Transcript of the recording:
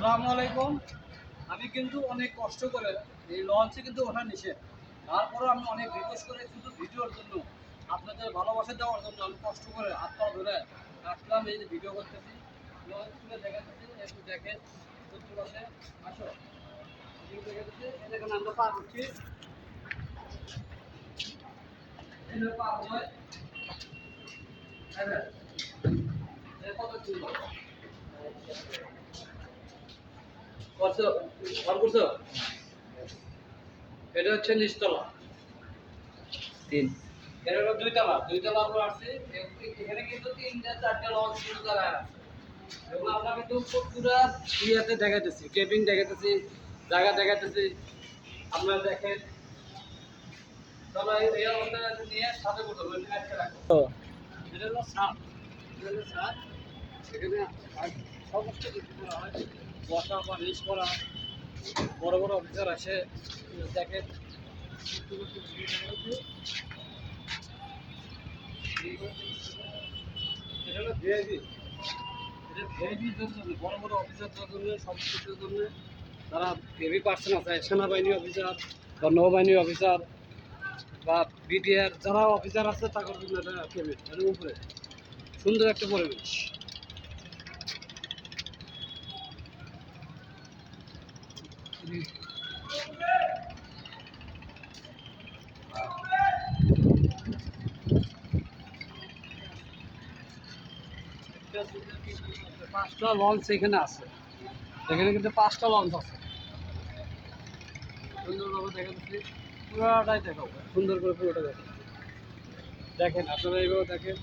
আসসালামু আলাইকুম। আমি কিন্তু অনেক কষ্ট করে এই লঞ্চে কিন্তু ওঠা নিষেধ। তারপরেও আমি অনেক রিকোয়েস্ট করে শুধু ভিডিওর জন্য, আপনাদের ভালোবাসা দেওয়ার জন্য আমি কষ্ট করে হাত পা ধরে আসলাম, এই যে ভিডিও করতেছি। লঞ্চ তুলে দেখাতেছি, একটু দেখেন উত্তর পাশে। আসো, ভিডিও দেখাতেছি। এই দেখেন আমরা পার করছি, এই পার হয়। হ্যাঁ, কত সুন্দর করছো, অন করছো। এটা হচ্ছে নিচতলা তিন, এটা হলো দুইতলা। দুইতলা আমরা আসছি, এখানে কিন্তু তিনটা চারটা লঞ্চ কিন্তু দাঁড়ায় আছে। এবং আমরা কিন্তু পুরা ইয়েতে দেখাইতেছি, কেবিং দেখাইতেছি, জায়গা দেখাইতেছি। আপনারা দেখেন, সবাই এই অবস্থা নিয়ে সাথে করতে হবে। এটা হলো সাপ, এটা হলো সাপ। সেখানে সমস্ত কিছু করা হয়, বসা বা রিচ করা। বড় বড় অফিসার আসে, দেখেন। এটা হলো ভিআইপি, এটা ভিআইপির জন্য, বড় বড় অফিসারদের জন্য, সব কিছুর জন্য। যারা হেভি পার্সন আছে, সেনাবাহিনী অফিসার বা নৌবাহিনী অফিসার বা বিটিআর যারা অফিসার আছে, তাদের জন্য এটা কেবিন। এর উপরে সুন্দর একটা পরিবেশ। পাঁচটা লঞ্চ এখানে আছে, এখানে কিন্তু পাঁচটা লঞ্চ আছে। সুন্দরভাবে দেখাচ্ছি, পুরোটাই দেখাবো, সুন্দর করে পুরোটা দেখাচ্ছি। দেখেন, আপনারা এইভাবে দেখেন।